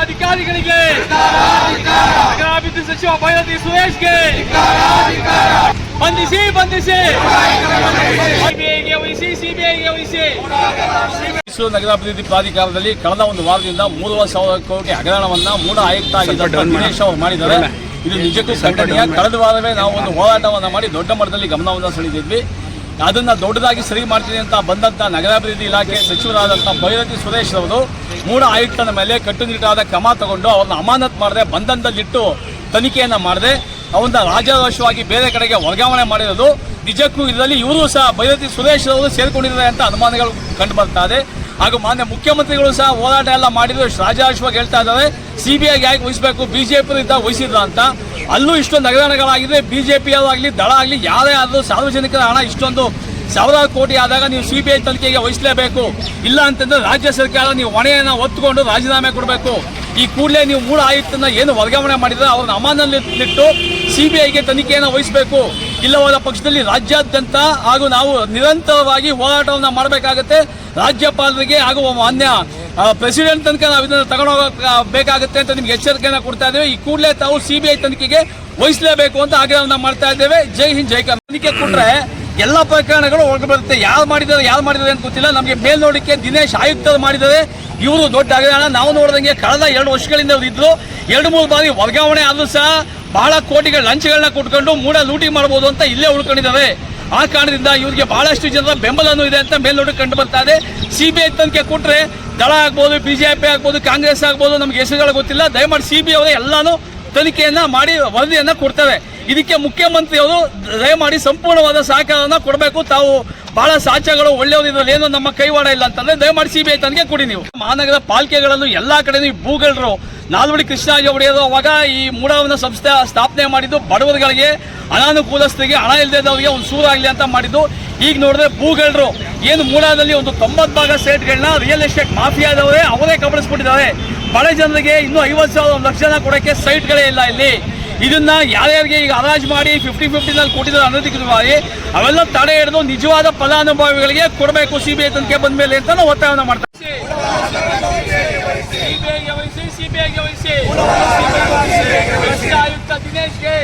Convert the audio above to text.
ಅಧಿಕಾರಿಗಳಿಗೆ, ನಗರಾಭಿವೃದ್ಧಿ ಸಚಿವ ಬೈರತಿ ಸುರೇಶ್ಗೆ ಬಂಧಿಸಿ ಸಿಬಿಐಗೆ ವಹಿಸಿ. ಮೈಸೂರು ನಗರಾಭಿವೃದ್ಧಿ ಪ್ರಾಧಿಕಾರದಲ್ಲಿ ಕಳೆದ ಒಂದು ವಾರದಿಂದ 3,000 ಕೋಟಿ ಹಗರಣವನ್ನ ಮೂಡ ಆಯುಕ್ತ ಆಗಿದ್ದ ದಿನೇಶ್ ಅವರು ಮಾಡಿದ್ದಾರೆ. ಇದು ನಿಜಕ್ಕೂ ಖಂಡನೀಯ. ಕಳೆದ ವಾರವೇ ನಾವು ಒಂದು ಹೋರಾಟವನ್ನ ಮಾಡಿ ದೊಡ್ಡ ಮಟ್ಟದಲ್ಲಿ ಗಮನವನ್ನು ಸೆಳೆದಿದ್ವಿ. ಅದನ್ನ ದೊಡ್ಡದಾಗಿ ಸರಿ ಮಾಡ್ತೀನಿ ಅಂತ ಬಂದಂತ ನಗರಾಭಿವೃದ್ಧಿ ಇಲಾಖೆ ಸಚಿವರಾದಂಥ ಬೈರತಿ ಸುರೇಶ್ ಅವರು ಮೂಡ ಆಯುಕ್ತನ ಮೇಲೆ ಕಟ್ಟುನಿಟ್ಟಾದ ಕ್ರಮ ತಗೊಂಡು ಅವ್ರನ್ನ ಅಮಾನತ್ ಮಾಡದೆ ಬಂಧನದಲ್ಲಿಟ್ಟು ತನಿಖೆಯನ್ನ ಮಾಡದೆ ಅವನ್ನ ರಾಜಾರೋಷವಾಗಿ ಬೇರೆ ಕಡೆಗೆ ವರ್ಗಾವಣೆ ಮಾಡಿರೋದು ನಿಜಕ್ಕೂ ಇದರಲ್ಲಿ ಇವರು ಸಹ ಬೈರತಿ ಸುರೇಶ್ ಅವರು ಸೇರ್ಕೊಂಡಿದ್ದಾರೆ ಅಂತ ಅನುಮಾನಗಳು ಕಂಡು ಬರ್ತಾ ಇದೆ. ಹಾಗೂ ಮಾನ್ಯ ಮುಖ್ಯಮಂತ್ರಿಗಳು ಸಹ ಹೋರಾಟ ಎಲ್ಲ ಮಾಡಿದ್ರು ರಾಜಾರೋಷವಾಗಿ ಹೇಳ್ತಾ ಇದ್ದಾರೆ ಸಿಬಿಐಗೆ ಯಾಕೆ ವಹಿಸಬೇಕು, ಬಿಜೆಪಿ ವಹಿಸಿದ್ರ ಅಂತ. ಅಲ್ಲೂ ಇಷ್ಟೊಂದು ಹಗರಣಗಳಾಗಿದೆ. ಬಿಜೆಪಿ ಆಗಲಿ ದಳ ಆಗಲಿ ಯಾರೇ ಆದರೂ ಸಾರ್ವಜನಿಕರ ಹಣ ಇಷ್ಟೊಂದು ಸಾವಿರಾರು ಕೋಟಿ ಆದಾಗ ನೀವು ಸಿಬಿಐ ತನಿಖೆಗೆ ವಹಿಸಲೇಬೇಕು. ಇಲ್ಲ ಅಂತಂದ್ರೆ ರಾಜ್ಯ ಸರ್ಕಾರ ನೀವು ಹೊಣೆಯನ್ನು ಹೊತ್ತುಕೊಂಡು ರಾಜೀನಾಮೆ ಕೊಡಬೇಕು. ಈ ಕೂಡಲೇ ನೀವು ಮೂಡ ಆಯುಕ್ತನ ಏನು ವರ್ಗಾವಣೆ ಮಾಡಿದ್ರೆ ಅವ್ರನ್ನ ಅಮಾನದಲ್ಲಿಟ್ಟು ಸಿಬಿಐಗೆ ತನಿಖೆಯನ್ನು ವಹಿಸಬೇಕು. ಇಲ್ಲವಾದ ಪಕ್ಷದಲ್ಲಿ ರಾಜ್ಯಾದ್ಯಂತ ಹಾಗೂ ನಾವು ನಿರಂತರವಾಗಿ ಹೋರಾಟವನ್ನು ಮಾಡಬೇಕಾಗುತ್ತೆ. ರಾಜ್ಯಪಾಲರಿಗೆ ಹಾಗೂ ಮಾನ್ಯ ಪ್ರೆಸಿಡೆಂಟ್ ತನಕ ನಾವು ಇದನ್ನು ತಗೊಂಡೋಗಬೇಕಾಗುತ್ತೆ ಅಂತ ನಿಮ್ಗೆ ಎಚ್ಚರಿಕೆಯನ್ನು ಕೊಡ್ತಾ ಇದ್ದೇವೆ. ಈ ಕೂಡಲೇ ತಾವು ಸಿಬಿಐ ತನಿಖೆಗೆ ವಹಿಸಲೇಬೇಕು ಅಂತ ಆಗ್ರಹವನ್ನು ಮಾಡ್ತಾ ಇದ್ದೇವೆ. ಜೈ ಹಿಂದ್ ಜೈ ಕರ್ನಾಟಕ. ತನಿಖೆ ಕೊಟ್ರೆ ಎಲ್ಲ ಪ್ರಕರಣಗಳು ಒಳಗೆ ಬರುತ್ತೆ. ಯಾರು ಮಾಡಿದ್ದಾರೆ ಅಂತ ಗೊತ್ತಿಲ್ಲ. ನಮಗೆ ಮೇಲ್ನೋಡಿಕೆ ದಿನೇಶ್ ಆಯುಕ್ತರು ಮಾಡಿದ್ದಾರೆ. ಇವರು ದೊಡ್ಡ ಹಗರಣ. ನಾವು ನೋಡಿದಂಗೆ ಕಳೆದ 2 ವರ್ಷಗಳಿಂದ ಅವರು ಇದ್ರು. 2-3 ಬಾರಿ ವರ್ಗಾವಣೆ ಆದರೂ ಸಹ ಬಹಳ ಕೋಟಿಗಳ ಲಂಚಗಳನ್ನ ಕೊಟ್ಕೊಂಡು ಮೂಡ ಲೂಟಿ ಮಾಡಬಹುದು ಅಂತ ಇಲ್ಲೇ ಉಳ್ಕೊಂಡಿದ್ದಾರೆ. ಆ ಕಾರಣದಿಂದ ಇವರಿಗೆ ಬಹಳಷ್ಟು ಜನರ ಬೆಂಬಲನೂ ಇದೆ ಅಂತ ಮೇಲ್ನೋಟಕ್ಕೆ ಕಂಡು ಬರ್ತಾ ಇದೆ. ಸಿಬಿಐ ತನಿಖೆ ಕೊಟ್ಟರೆ ದಳ ಆಗ್ಬೋದು, ಬಿಜೆಪಿ ಆಗ್ಬೋದು, ಕಾಂಗ್ರೆಸ್ ಆಗ್ಬೋದು, ನಮ್ಗೆ ಹೆಸರುಗಳು ಗೊತ್ತಿಲ್ಲ. ದಯಮಾಡಿ ಸಿಬಿಐ ಅವರೇ ಎಲ್ಲಾನು ತನಿಖೆಯನ್ನ ಮಾಡಿ ವರದಿಯನ್ನ ಕೊಡ್ತಾರೆ. ಇದಕ್ಕೆ ಮುಖ್ಯಮಂತ್ರಿ ಅವರು ದಯಮಾಡಿ ಸಂಪೂರ್ಣವಾದ ಸಹಕಾರವನ್ನು ಕೊಡಬೇಕು. ತಾವು ಬಹಳ ಸಾಕ್ಷ್ಯಗಳು ಒಳ್ಳೆಯವರು ಇದ್ರಲ್ಲಿ ಏನೋ ನಮ್ಮ ಕೈವಾಡ ಇಲ್ಲ ಅಂತಂದ್ರೆ ದಯಮಾಡಿ ಸಿಬಿಐ ತನಿಖೆ ಕೊಡಿ. ನೀವು ಮಹಾನಗರ ಪಾಲಿಕೆಗಳಲ್ಲೂ ಎಲ್ಲಾ ಕಡೆ ಭೂಗಳರು ನಾಲ್ವಡಿ ಕೃಷ್ಣರಾಜ ಒಡೆಯರು ಅವಾಗ ಈ ಮೂಡವನ್ನ ಸಂಸ್ಥೆ ಸ್ಥಾಪನೆ ಮಾಡಿದ್ದು ಬಡವರುಗಳಿಗೆ, ಅನಾನುಕೂಲಸ್ಥರಿಗೆ, ಹಣ ಇಲ್ಲದವರಿಗೆ ಒಂದು ಸೂರಾಗಲಿ ಅಂತ ಮಾಡಿದ್ದು. ಈಗ ನೋಡಿದ್ರೆ ಭೂಗಳರು ಏನು ಮೂಡದಲ್ಲಿ ಒಂದು 90% ಸೈಟ್ಗಳನ್ನ ರಿಯಲ್ ಎಸ್ಟೇಟ್ ಮಾಫಿಯಾದವರೇ ಅವರೇ ಕಬಳಿಸ್ಬಿಟ್ಟಿದ್ದಾರೆ. ಬಡ ಜನರಿಗೆ ಇನ್ನೂ 50,000 1 ಲಕ್ಷ ಕೊಡೋಕ್ಕೆ ಸೈಟ್ಗಳೇ ಇಲ್ಲ ಇಲ್ಲಿ. ಇದನ್ನ ಯಾರ್ಯಾರಿಗೆ ಈಗ ಹರಾಜು ಮಾಡಿ 50-50 ಕೊಟ್ಟಿದ್ದಾರೆ ಅನಧಿಕೃತವಾಗಿ, ಅವೆಲ್ಲ ತಡೆ ಹಿಡಿದು ನಿಜವಾದ ಫಲಾನುಭವಿಗಳಿಗೆ ಕೊಡಬೇಕು ಸಿಬಿಐ ತನಿಖೆ ಬಂದ ಮೇಲೆ ಅಂತ ನಾವು ಒತ್ತಾಯವನ್ನು ಮಾಡ್ತಾ ಸಿಬಿಐಗೆ ವಹಿಸಿ ಆಯುಕ್ತ ದಿನೇಶ್ಗೆ